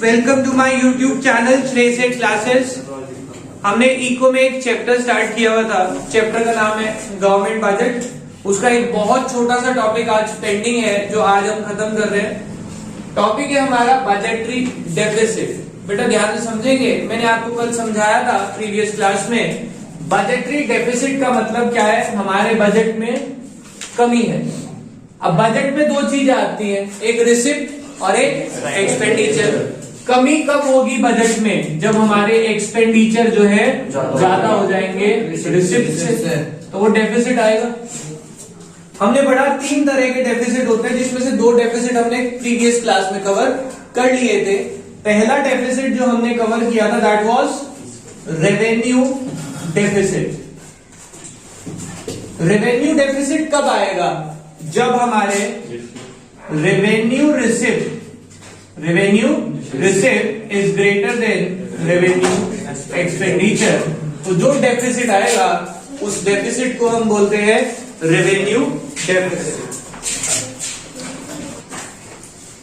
Welcome to my YouTube channel Shrey से classes. हमने eco में एक चैप्टर स्टार्ट किया हुआ था। चैप्टर का नाम है गवर्नमेंट बजट। उसका एक बहुत छोटा सा टॉपिक आज पेंडिंग है जो आज हम खत्म कर रहे हैं। टॉपिक है हमारा बजटरी डेफिसिट। बेटा ध्यान से समझेंगे, मैंने आपको कल समझाया था प्रीवियस क्लास में। बजटरी डेफिसिट का मतलब क्या है? हमारे बजट में कमी है। अब बजट में दो चीजें आती हैं, एक रिसिप्ट और एक एक्सपेंडिचर। कमी कब होगी बजट में? जब हमारे एक्सपेंडिचर जो है ज्यादा हो जाएंगे रिसिप्ट से, तो वो डेफिसिट आएगा। हमने पढ़ा तीन तरह के डेफिसिट होते हैं, जिसमें से दो डेफिसिट हमने प्रीवियस क्लास में कवर कर लिए थे। पहला डेफिसिट जो हमने कवर किया था that was revenue deficit. Revenue deficit कब आएगा? जब हमारे revenue receipt is greater than revenue expenditure. तो जो डेफिसिट आएगा उस डेफिसिट को हम बोलते हैं रेवेन्यू डेफिसिट।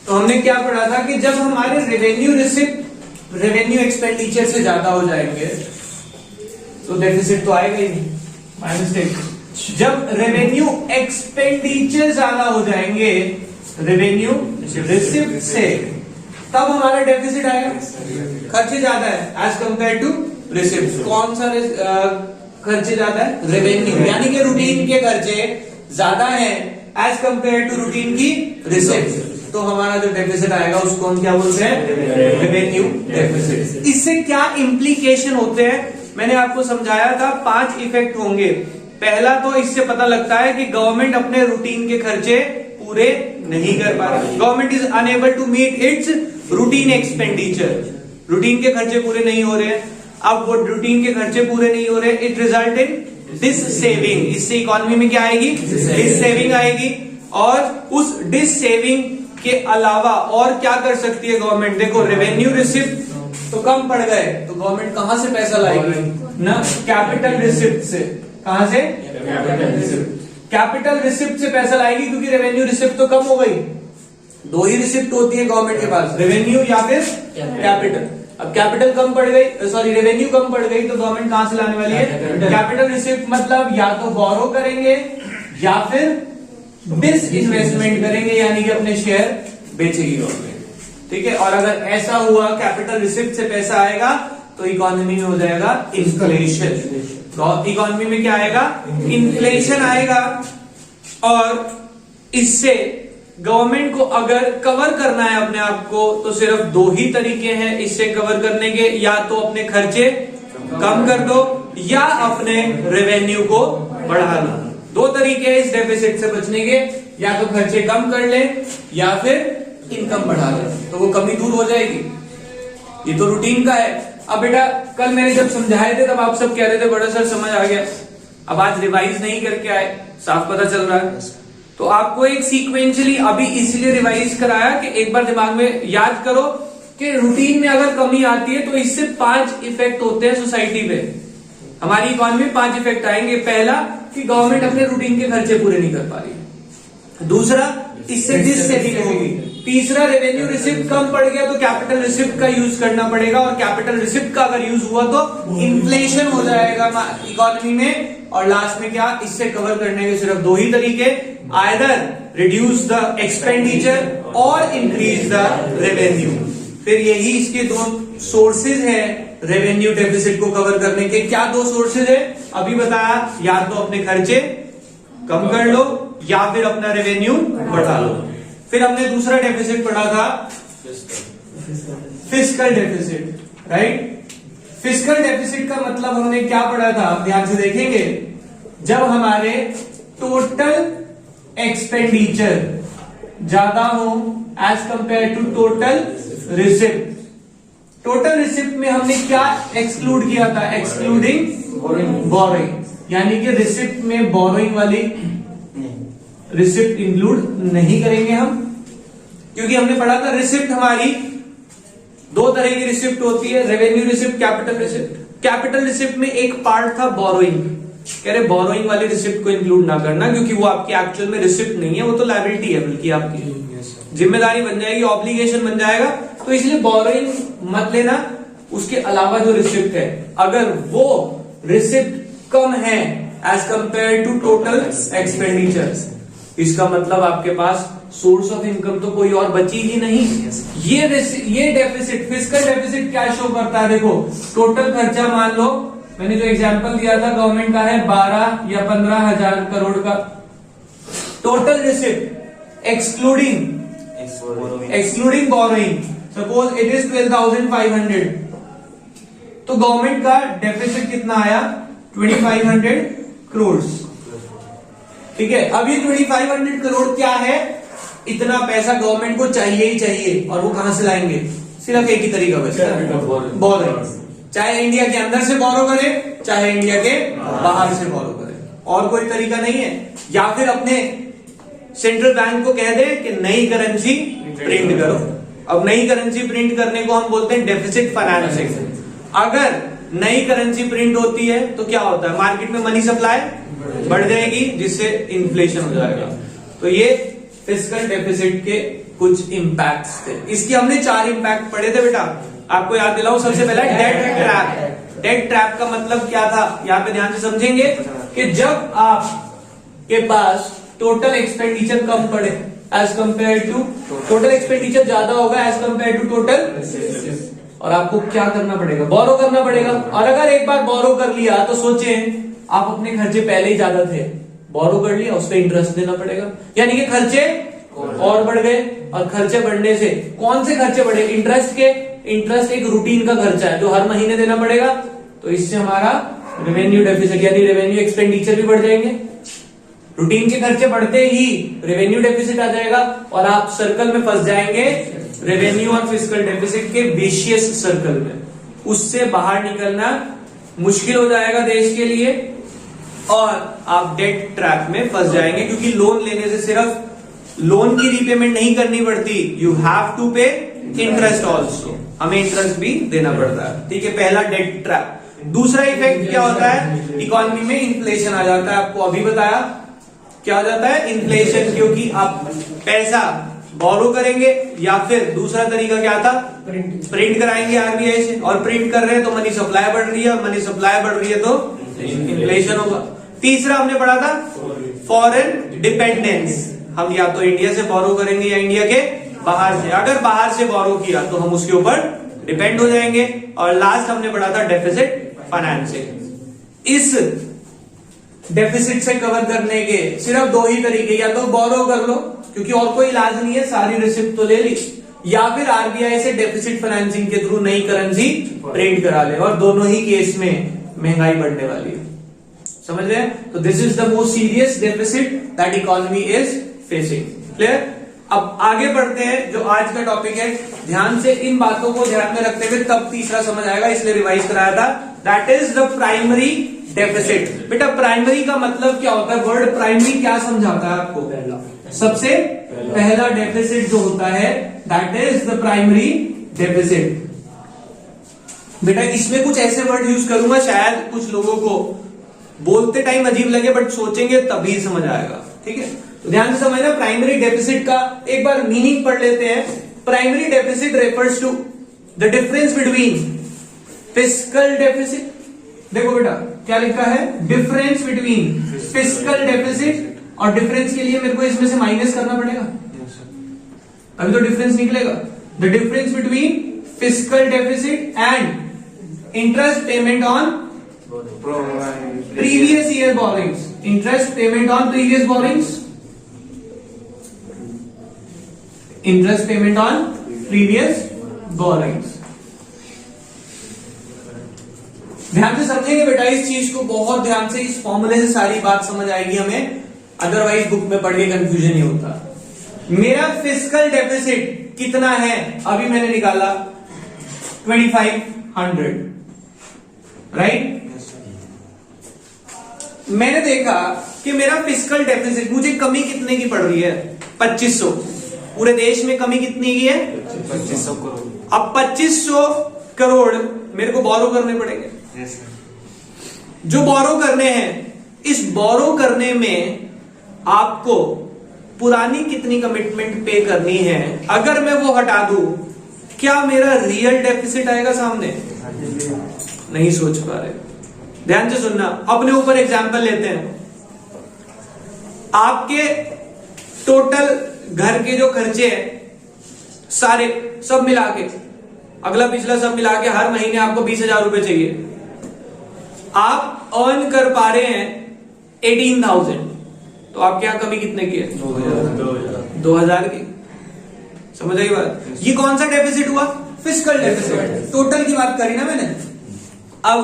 तो हमने क्या पढ़ा था कि जब हमारे रेवेन्यू रिसिप्ट रेवेन्यू एक्सपेंडिचर से ज्यादा हो जाएंगे तो डेफिसिट तो आएगा ही नहीं, -1। जब रेवेन्यू एक्सपेंडिचर ज्यादा हो जाएंगे रेवेन्यू रिसिप्ट से, तब हमारा डेफिसिट आएगा। खर्चे ज्यादा है एज कंपेयर टू रिसिप्ट। कौन सा खर्चे ज्यादा है? रेवेन्यू, यानी कि रूटीन के खर्चे ज्यादा है एज कंपेयर टू रूटीन की रिसिप्ट। तो हमारा जो डेफिसिट आएगा उसको हम क्या बोलते हैं? Revenue deficit. इससे क्या इंप्लीकेशन होते हैं मैंने आपको समझाया था। 5 इफेक्ट होंगे। पहला तो इससे पता लगता है कि गवर्नमेंट अपने रूटीन के खर्चे पूरे नहीं कर पा रही। Government is unable to meet its routine expenditure. Routine के खर्चे पूरे नहीं हो रहे हैं। अब वो रूटीन के खर्चे पूरे नहीं हो रहे, it result in dissaving. इससे इकोनॉमी में क्या आएगी? डिस सेविंग आएगी। और उस डिस सेविंग के अलावा और क्या कर सकती है गवर्नमेंट? देखो, रेवेन्यू रिसिप्ट तो कम पड़ गए, तो गवर्नमेंट कहां से पैसा लाएगी? ना कैपिटल रिसिप्ट से। कहां से? कैपिटल रिसिप्ट से पैसा लाएगी, क्योंकि रेवेन्यू रिसिप्ट तो कम हो गई। दो ही रिसिप्ट होती है गवर्नमेंट के पास, रेवेन्यू या फिर कैपिटल। अब कैपिटल कम पड़ गई, सॉरी रेवेन्यू कम पड़ गई, तो गवर्नमेंट कहां से लाने वाली है? Capital receipt. मतलब या तो बोरो करेंगे या फिर डिस इन्वेस्टमेंट करेंगे, यानी कि अपने शेयर बेचेगी गवर्नमेंट। ठीक है। और अगर ऐसा हुआ, कैपिटल रिसिप्ट से पैसा आएगा, तो इकोनॉमी में हो जाएगा इन्फ्लेशन। तो इकोनॉमी में क्या आएगा? इन्फ्लेशन आएगा। और इससे गवर्नमेंट को अगर कवर करना है अपने आप को, तो सिर्फ दो ही तरीके हैं इससे कवर करने के। या तो अपने खर्चे कम कर दो या अपने रेवेन्यू को बढ़ा लो। दो तरीके हैं इस डेफिसिट से बचने के, या तो खर्चे कम कर ले या फिर इनकम बढ़ा ले, तो वो कमी दूर हो जाएगी। ये तो रूटीन का है। अब बेटा कल मैंने जब समझाए थे तब आप सब कह रहे थे बड़ा सर समझ आ गया। अब आज रिवाइज नहीं करके आए, साफ पता चल रहा है। तो आपको एक सीक्वेंशियली अभी इसलिए रिवाइज कराया कि एक बार दिमाग में याद करो कि रूटीन में अगर कमी आती है तो इससे 5 इफेक्ट होते हैं सोसाइटी पे। हमारी इकोनॉमी में 5 इफेक्ट आएंगे। पहला कि गवर्नमेंट अपने रूटीन के खर्चे पूरे नहीं कर पा रही। दूसरा, इससे डिस सेविंग होगी। तीसरा, रेवेन्यू रिसिप्ट कम पड़ गया तो कैपिटल रिसिप्ट का यूज करना पड़ेगा, और कैपिटल रिसिप्ट का अगर यूज हुआ तो इन्फ्लेशन हो जाएगा इकोनॉमी में। और लास्ट में क्या? इससे कवर करने के सिर्फ दो ही तरीके, आइदर रिड्यूस द एक्सपेंडिचर और इंक्रीज द रेवेन्यू। फिर यही इसके दो सोर्सेज है रेवेन्यू डेफिसिट को कवर करने के। क्या दो सोर्सेज है? अभी बताया, या तो अपने खर्चे कम कर लो या फिर अपना रेवेन्यू बढ़ा लो। फिर हमने दूसरा डेफिसिट पढ़ा था fiscal deficit, right. Fiscal deficit का मतलब हमने क्या पढ़ा था? आप ध्यान से देखेंगे, जब हमारे टोटल एक्सपेंडिचर ज्यादा हो as compare to total receipt. Total receipt में हमने क्या एक्सक्लूड किया था? एक्सक्लूडिंग बोरोइंग, यानी कि रिसिप्ट में बोरोइंग वाली रिसिप्ट इंक्लूड नहीं करेंगे हम, क्योंकि हमने पढ़ा था रिसिप्ट हमारी दो तरह की रिसिप्ट होती है, revenue receipt, capital receipt. Capital receipt में एक पार्ट था बोरोइंग। कह रहे बोरोइंग वाली रिसिप्ट को इंक्लूड ना करना, क्योंकि वो आपकी एक्चुअल में रिसिप्ट नहीं है, वो तो लायबिलिटी है बल्कि आपकी। जिम्मेदारी बन जाएगी, ऑब्लिगेशन बन जाएगा। तो इसलिए बोरोइंग मत लेना। उसके अलावा जो रिसिप्ट है, अगर वो रिसिप्ट कम है as compare to total expenditure, इसका मतलब आपके पास सोर्स ऑफ इनकम तो कोई और बची ही नहीं। ये डेफिसिट, फिस्कल डेफिसिट क्या शो करता है? देखो, टोटल खर्चा मान लो, मैंने जो एग्जांपल दिया था गवर्नमेंट का है 12 या 15,000 करोड़ का। Total receipt excluding borrowing, suppose it is 12,500, तो गवर्नमेंट का डेफिसिट कितना आया? 2,500 करोड़। ठीक है, अब ये 2,500 करोड़ क्या है? इतना पैसा गवर्नमेंट को चाहिए ही चाहिए, और वो कहां से लाएंगे? सिर्फ एक ही तरीका बचता है, बोरोइंग। चाहे इंडिया के अंदर से बोरो करे, चाहे इंडिया के बाहर से बोरो करे, और कोई तरीका नहीं है। या फिर अपने सेंट्रल बैंक को कह दे कि नई करेंसी प्रिंट करो। अब नई करेंसी प्रिंट करने को हम बोलते हैं डेफिसिट फाइनेंसिंग। अगर नई करेंसी प्रिंट होती है तो क्या होता है? मार्केट में मनी सप्लाई बढ़ जाएगी, जिससे इन्फ्लेशन हो जाएगा। तो ये फिस्कल डेफिसिट के कुछ इंपैक्ट्स थे। इसके हमने 4 इंपैक्ट पढ़े थे बेटा, आपको याद दिलाऊं। सबसे पहला डेट ट्रैप। डेट ट्रैप का मतलब क्या था? यहां पे ध्यान से समझेंगे कि जब आपके पास टोटल एक्सपेंडिचर कम पड़े as compare to, total expenditure ज्यादा होगा एज कंपेयर टू टोटल, और आपको क्या करना पड़ेगा? बोरो करना पड़ेगा। और अगर एक बार बोरो कर लिया तो सोचें, आप अपने खर्चे पहले ही ज्यादा थे, बोरो कर लिया, उस पर इंटरेस्ट देना पड़ेगा, यानी कि खर्चे और बढ़ गए। और खर्चे बढ़ने से कौन से खर्चे बढ़े? इंटरेस्ट के। इंटरेस्ट एक रूटीन का खर्चा है जो हर महीने देना पड़ेगा, तो इससे हमारा रेवेन्यू डेफिसिट यानी रेवेन्यू एक्सपेंडिचर भी बढ़ जाएंगे। रूटीन के खर्चे बढ़ते ही रेवेन्यू डेफिसिट आ जाएगा, और आप सर्कल में फंस जाएंगे, रेवेन्यू और फिस्कल डेफिसिट के विशियस सर्कल में। उससे बाहर निकलना मुश्किल हो जाएगा देश के लिए, और आप डेट ट्रैप में फंस जाएंगे, क्योंकि लोन लेने से सिर्फ लोन की रीपेमेंट नहीं करनी पड़ती, यू हैव टू पे इंटरेस्ट ऑल्सो, हमें इंटरेस्ट भी देना पड़ता है। ठीक है, पहला डेट ट्रैप। दूसरा इफेक्ट क्या होता है? इकोनॉमी में इन्फ्लेशन आ जाता है। आपको अभी बताया क्या हो जाता है? इन्फ्लेशन, क्योंकि आप पैसा बोरो करेंगे, या फिर दूसरा तरीका क्या था? प्रिंट कराएंगे आरबीआई से, और प्रिंट कर रहे हैं तो मनी सप्लाई बढ़ रही है, और मनी सप्लाई बढ़ रही है तो इन्फ्लेशन होगा। तीसरा हमने पढ़ा था फॉरेन डिपेंडेंस, हम या तो इंडिया से बोरो करेंगे या इंडिया के बाहर से। अगर बाहर से बोरो किया तो हम उसके ऊपर डिपेंड हो जाएंगे। और लास्ट हमने पढ़ा था डेफिसिट फाइनेंसिंग। इस डेफिसिट से कवर करने के सिर्फ 2 ही तरीके, या तो बोरो कर लो क्योंकि और कोई इलाज नहीं है, सारी रिसिप्ट तो ले ली, या फिर आरबीआई से डेफिसिट फाइनेंसिंग के थ्रू नई करेंसी प्रिंट करा ले, और दोनों ही केस में महंगाई बढ़ने वाली है। समझ रहे हैं? तो this is the most serious deficit that economy is facing. Clear? अब आगे बढ़ते हैं, जो आज का टॉपिक है। ध्यान से इन बातों को ध्यान में रखते हुए तब तीसरा समझ आएगा, इसलिए रिवाइज कराया था। That is the primary deficit. बेटा प्राइमरी का मतलब क्या होता है? वर्ड प्राइमरी क्या समझाता है आपको? सबसे पहला डेफिसिट जो होता है that is the primary deficit. बेटा इसमें कुछ ऐसे वर्ड यूज करूंगा, शायद कुछ लोगों को बोलते टाइम अजीब लगे, बट सोचेंगे तभी समझ आएगा। ठीक है, तो ध्यान से समझना। प्राइमरी डेफिसिट का एक बार मीनिंग पढ़ लेते हैं। Primary deficit refers to the difference between fiscal deficit. देखो बेटा क्या लिखा है? डिफरेंस बिटवीन फिस्कल डेफिसिट, और डिफरेंस के लिए मेरे को इसमें से माइनस करना पड़ेगा, अभी तो डिफरेंस निकलेगा। The difference between fiscal deficit and interest payment on previous year borings. Interest payment on previous borings, interest payment on previous borings. ध्यान से समझेंगे बेटा इस चीज को, बहुत ध्यान से। इस फॉर्मूले से सारी बात समझ आएगी हमें, अदरवाइज बुक में पढ़ के कंफ्यूजन नहीं होता। मेरा फिस्कल डेफिसिट कितना है? अभी मैंने निकाला 2500, राइट? मैंने देखा कि मेरा फिस्कल डेफिसिट, मुझे कमी कितने की पड़ रही है? 2500। पूरे देश में कमी कितनी की है? 2500 करोड़। अब 2500 करोड़ मेरे को बोरो करने पड़ेंगे। जो बोरो करने हैं, इस बोरो करने में आपको पुरानी कितनी कमिटमेंट पे करनी है, अगर मैं वो हटा दूं, क्या मेरा रियल डेफिसिट आएगा सामने? नहीं सोच पा रहे। ध्यान से सुनना, अपने ऊपर एग्जाम्पल लेते हैं। आपके टोटल घर के जो खर्चे हैं सारे सब मिला के, अगला पिछला सब मिला के हर महीने आपको 20,000 रुपए चाहिए। आप अर्न कर पा रहे हैं 18,000, तो आपके यहां कमी कितने की है? 2,000 की। समझ आई बात? ये कौन सा डेफिसिट हुआ? Fiscal deficit. टोटल की बात करी ना मैंने। अब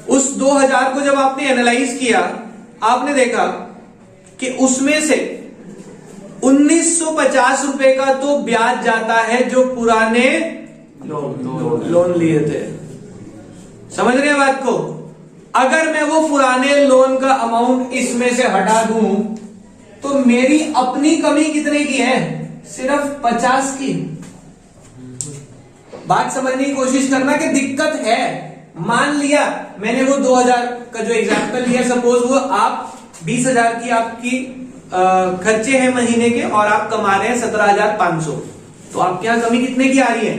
उस 2,000 को जब आपने एनालाइज किया, आपने देखा कि उसमें से 1950 रुपए का तो ब्याज जाता है जो पुराने लोन लिए थे। समझ रहे हैं बात को? अगर मैं वो पुराने लोन का अमाउंट इसमें से हटा दूं तो मेरी अपनी कमी कितने की है? सिर्फ 50 की। बात समझने की कोशिश करना कि दिक्कत है। मान लिया मैंने वो 2,000 का जो एग्जांपल लिया, सपोज वो आप 20,000 की आपकी खर्चे हैं महीने के और आप कमा रहे हैं 17,500, तो आपके यहां कमी कितने की आ रही है?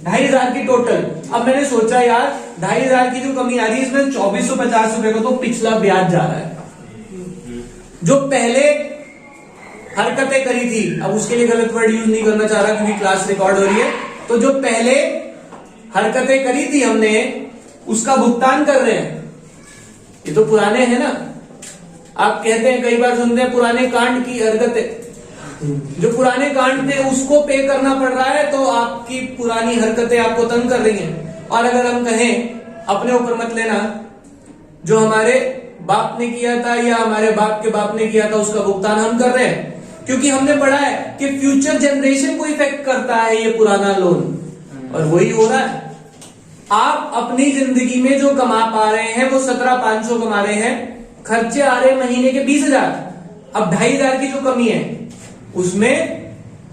2,500 की टोटल। अब मैंने सोचा यार 2,500 की जो कमी आ रही है इसमें 2,450 रुपए का तो पिछला ब्याज जा रहा है, जो पहले हरकतें करी थी। अब उसके लिए गलत वर्ड यूज नहीं करना चाह रहा क्योंकि क्लास रिकॉर्ड हो रही है। तो जो पहले हरकतें करी थी हमने, उसका भुगतान कर रहे हैं। ये तो पुराने हैं ना। आप कहते हैं, कई बार सुनते हैं पुराने कांड की हरकतें, जो पुराने कांड थे उसको पे करना पड़ रहा है, तो आपकी पुरानी हरकतें आपको तंग कर रही हैं। और अगर हम कहें, अपने ऊपर मत लेना, जो हमारे बाप ने किया था या हमारे बाप के बाप ने किया था उसका भुगतान हम कर रहे हैं, क्योंकि हमने पढ़ा है कि फ्यूचर जनरेशन को इफेक्ट करता है ये पुराना लोन, और वही हो रहा है। आप अपनी जिंदगी में जो कमा पा रहे हैं वो 17,500 कमा रहे हैं, खर्चे आ रहे हैं महीने के 20,000। अब 2,500 की जो कमी है उसमें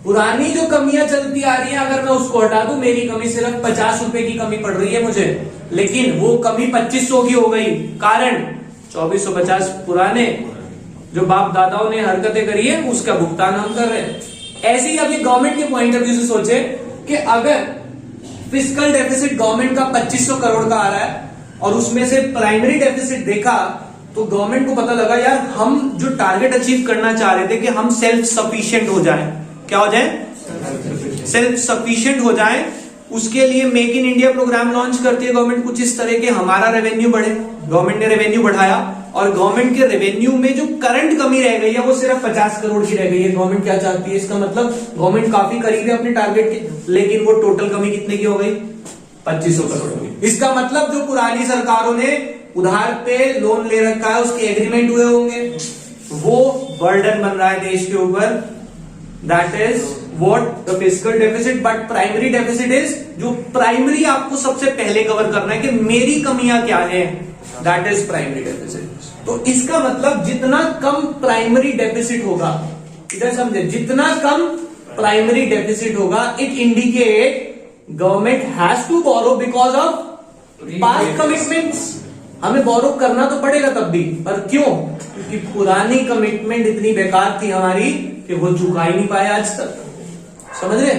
पुरानी जो कमियां चलती आ रही है, अगर मैं उसको हटा दूं, मेरी कमी सिर्फ 50 रुपए की कमी पड़ रही है मुझे, लेकिन वो कमी 2,500 की हो गई। कारण 2,450 पुराने जो बाप दादाओं ने हरकतें करी है उसका भुगतान हम कर रहे हैं। ऐसे ही अभी गवर्नमेंट के पॉइंट ऑफ व्यू से सोचे कि अगर फिस्कल डेफिसिट गवर्नमेंट का 2,500 करोड़ का आ रहा है और उसमें से प्राइमरी डेफिसिट देखा, तो गवर्नमेंट को पता लगा यार हम जो टारगेट अचीव करना चाह रहे थे कि हम सेल्फ सफिशिएंट हो जाएं। क्या हो जाए? सेल्फ सफिशिएंट हो जाएं। उसके लिए make in India program launch करती है गवर्नमेंट कुछ इस तरह के, हमारा रेवेन्यू बढ़े। गवर्नमेंट ने रेवेन्यू बढ़ाया और गवर्नमेंट के रेवेन्यू में जो करंट कमी रह गई है वो सिर्फ 50 करोड़ की रह गई है। गवर्नमेंट क्या चाहती है? इसका मतलब गवर्नमेंट काफी करीब है अपने टारगेट के, लेकिन वो टोटल कमी कितने की हो गई? 2,500 करोड़ की। इसका मतलब जो पुरानी सरकारों ने उधार पे लोन ले रखा है, उसके एग्रीमेंट हुए होंगे, वो बर्डन बन रहा है देश के ऊपर। That is what the fiscal deficit. But primary deficit is जो प्राइमरी आपको सबसे पहले कवर करना है कि मेरी कमियां क्या है, दैट इज प्राइमरी डेफिसिट। तो इसका मतलब जितना कम प्राइमरी डेफिसिट होगा, इधर समझे, जितना कम प्राइमरी डेफिसिट होगा, it indicate government has to borrow because of past commitments. हमें बोरो करना तो पड़ेगा तब भी, पर क्यों? क्योंकि पुरानी कमिटमेंट इतनी बेकार थी हमारी कि वो चुका ही नहीं पाए आज तक। समझ रहे?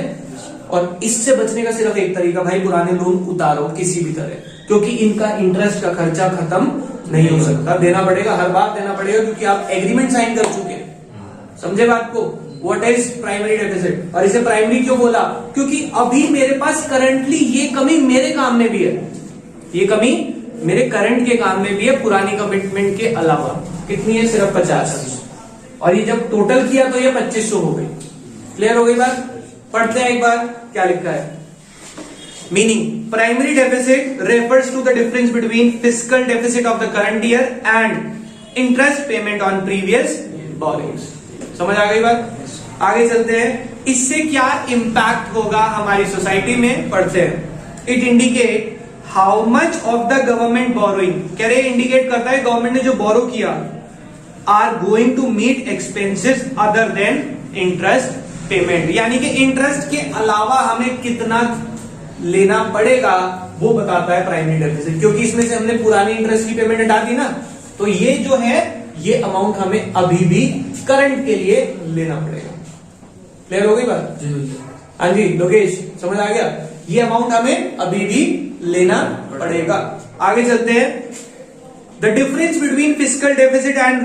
और इससे बचने का सिर्फ एक तरीका, भाई पुराने लोन उतारो किसी भी तरह, क्योंकि इनका इंटरेस्ट का खर्चा खत्म नहीं हो सकता, देना पड़ेगा, हर बार देना पड़ेगा, क्योंकि आप एग्रीमेंट साइन कर चुके हैं। समझे बात को? What is primary deficit? और इसे प्राइमरी क्यों बोला? क्योंकि अभी मेरे पास करंटली ये कमी मेरे काम में भी है, ये कमी मेरे करंट के काम में भी है, पुरानी कमिटमेंट के अलावा। कितनी है? सिर्फ 50। और ये जब टोटल किया तो ये 2,500 हो गई। क्लियर हो गई बात? पढ़ते हैं एक बार क्या लिखा है। Meaning, primary deficit refers to the difference between fiscal deficit of the current year and interest payment on previous borrowings. समझ आ गई बात? आगे चलते हैं। इससे क्या इम्पैक्ट होगा हमारी सोसाइटी में? पढ़ते हैं। It indicate how much of the government borrowing, कह रहे इंडिकेट करता है गवर्नमेंट ने जो बोरो किया, are going to meet expenses other than interest payment, यानी कि इंटरेस्ट के अलावा हमें कितना लेना पड़ेगा वो बताता है प्राइमरी डेफिसिट। क्योंकि इसमें से हमने पुरानी इंटरेस्ट की पेमेंट हटा दी ना, तो ये जो है ये अमाउंट हमें अभी भी करंट के लिए लेना पड़ेगा। क्लियर हो गई बात? हाँ जी लोकेश, समझ आ गया? ये अमाउंट हमें अभी भी लेना पड़ेगा। आगे चलते हैं। The difference between fiscal deficit and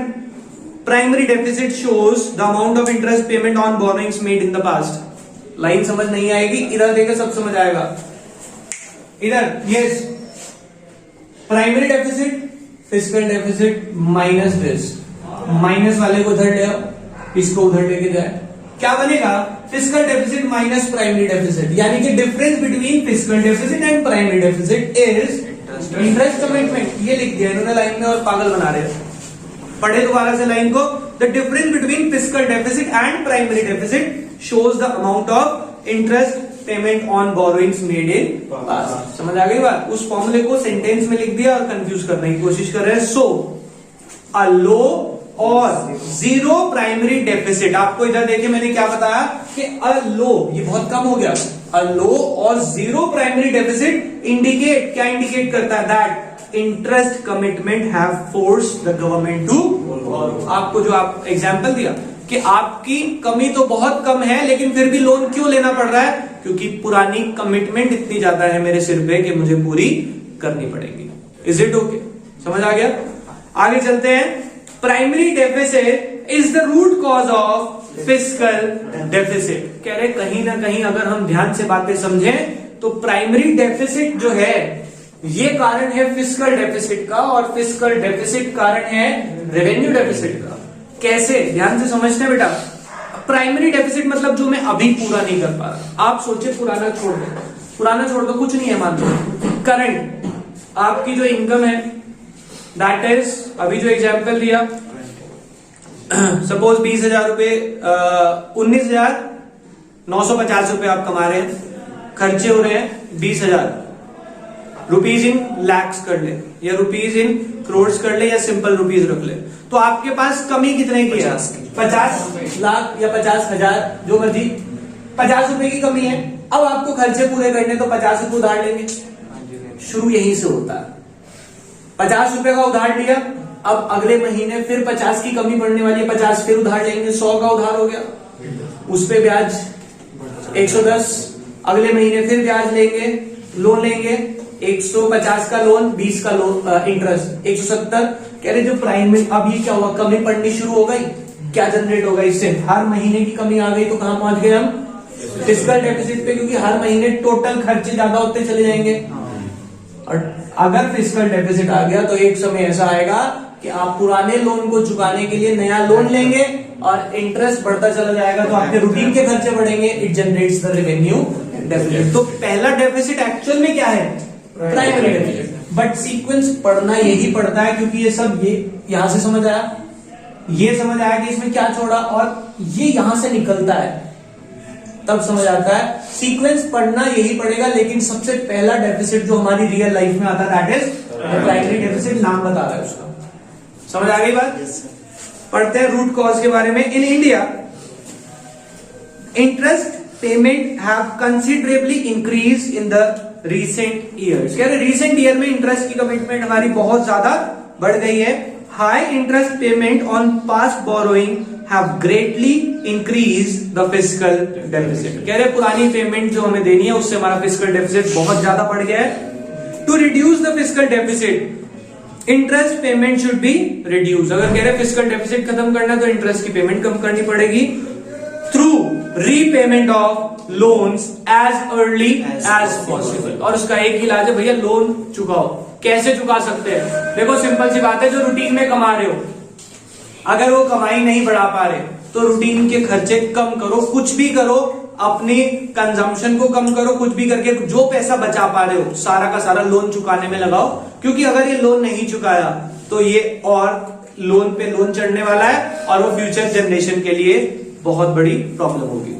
primary deficit shows the amount of interest payment on borrowings made in the past. Line समझ नहीं आएगी, इधर देकर सब समझ आएगा। इधर yes, primary deficit, fiscal deficit minus this, minus वाले को उधर ले आओ, इसको उधर लेके जाए, क्या बनेगा? Fiscal deficit minus primary deficit, यानी कि difference between fiscal deficit and primary deficit is interest commitment. ये लिख दिया इन्होंने लाइन में और पागल बना रहे हैं। पढ़े दोबारा से लाइन को। The difference between fiscal deficit and primary deficit shows the amount of interest payment on borrowings made in past. समझ आ गई बात? उस फॉर्मूले को सेंटेंस में लिख दिया और कंफ्यूज करने की कोशिश कर रहे हैं। सो अ लो और जीरो प्राइमरी डेफिसिट, आपको इधर देखिए मैंने क्या बताया कि अ लो, ये बहुत कम हो गया। अ लो और जीरो प्राइमरी डेफिसिट इंडिकेट, क्या इंडिकेट करता है? That interest commitment have forced the government to. आपको जो आप एग्जांपल दिया कि आपकी कमी तो बहुत कम है लेकिन फिर भी लोन क्यों लेना पड़ रहा है? क्योंकि पुरानी कमिटमेंट इतनी ज्यादा है मेरे सिर पे कि मुझे पूरी करनी पड़ेगी। Is it okay? समझ आ गया? आगे चलते हैं। Primary deficit is the root cause of fiscal deficit. कह रहे कहीं ना कहीं अगर हम ध्यान से बातें समझें तो प्राइमरी डेफिसिट जो है ये कारण है फिस्कल डेफिसिट का, और फिस्कल डेफिसिट कारण है रेवेन्यू डेफिसिट का। कैसे? ध्यान से समझते हैं बेटा। प्राइमरी डेफिसिट मतलब जो मैं अभी पूरा नहीं कर पा रहा। आप सोचे पुराना छोड़ दो, पुराना छोड़ दो, कुछ नहीं है, मान लो करंट आपकी जो इनकम है दैट इज, अभी जो एग्जाम्पल दिया, सपोज 20,000 रुपए, 19,950 रुपए आप कमा रहे हैं, खर्चे हो रहे हैं 20,000। रुपीज इन लैक्स कर ले या रुपीज इन करोड़ कर ले या सिंपल रुपीज रख ले, तो आपके पास कमी कितने की है? 50 लाख या 50,000, जो मर्जी, 50 रुपए की कमी है। अब आपको खर्चे पूरे करने तो 50 रुपए उधार लेंगे। शुरू यहीं से होता है। 50 रुपए का उधार लिया, अब अगले महीने फिर 50 की कमी पड़ने वाली है, 50 फिर उधार लेंगे, 100 का उधार हो गया, उस पे ब्याज 110, अगले महीने फिर ब्याज लेंगे, लोन लेंगे, 150 का लोन, 20 का लोन इंटरेस्ट, 170। कह रहे जो प्राइमरी, अब ये क्या हुआ? कमी पड़नी शुरू हो गई। क्या जनरेट होगा इससे? हर महीने की कमी आ गई तो कहां पहुंच गए हम? फिस्कल डेफिसिट पे, क्योंकि हर महीने टोटल खर्चे ज्यादा होते चले जाएंगे। और अगर फिस्कल डेफिसिट आ गया तो एक समय ऐसा आएगा कि आप पुराने लोन को चुकाने के लिए नया लोन लेंगे और इंटरेस्ट बढ़ता चला जाएगा, तो आपके रूटीन के खर्चे बढ़ेंगे। It generates the revenue deficit. तो पहला डेफिसिट एक्चुअल में क्या है? Primary deficit. बट सीक्वेंस पढ़ना यही पड़ता है, क्योंकि ये सब, ये यहां से समझ आया, ये समझ आया कि इसमें क्या छोड़ा, और ये यहां से निकलता है, तब समझ आता है। सीक्वेंस पढ़ना यही पड़ेगा, लेकिन सबसे पहला डेफिसिट जो हमारी रियल लाइफ में आता है दैट इज प्राइमरी डेफिसिट। नाम बता रहा है उसका। समझ आ गई बात? पढ़ते हैं रूट कॉज के बारे में। In India interest payment have considerably increase in the recent years. कह रहे रिसेंट ईयर में इंटरेस्ट की कमिटमेंट हमारी बहुत ज्यादा बढ़ गई है। High interest payment on past borrowing have greatly increase the fiscal deficit. कह रहे पुरानी पेमेंट जो हमें देनी है उससे हमारा फिस्कल डेफिसिट बहुत ज्यादा बढ़ गया है। To reduce the fiscal deficit interest payment should be reduce. अगर कह रहे फिस्कल डेफिसिट खत्म करना है तो इंटरेस्ट की पेमेंट कम करनी पड़ेगी through repayment of loans as early as possible. और उसका एक ही इलाज है भैया, लोन चुकाओ। कैसे चुका सकते हैं? देखो सिंपल सी बात है, जो रूटीन में कमा रहे हो अगर वो कमाई नहीं बढ़ा पा रहे तो रूटीन के खर्चे कम करो, कुछ भी करो, अपनी कंजम्पशन को कम करो, कुछ भी करके जो पैसा बचा पा रहे हो सारा का सारा लोन चुकाने में लगाओ। क्योंकि अगर ये लोन नहीं चुकाया तो ये और लोन पे लोन चढ़ने वाला है और वो फ्यूचर जनरेशन के लिए बहुत बड़ी प्रॉब्लम होगी।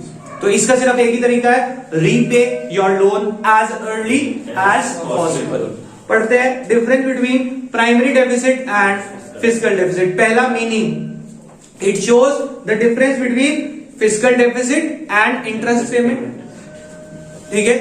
तो इसका सिर्फ एक ही तरीका है, repay your loan as early as possible. पढ़ते हैं difference between primary deficit and fiscal deficit. पहला meaning, it shows the difference between fiscal deficit and interest payment. ठीक है,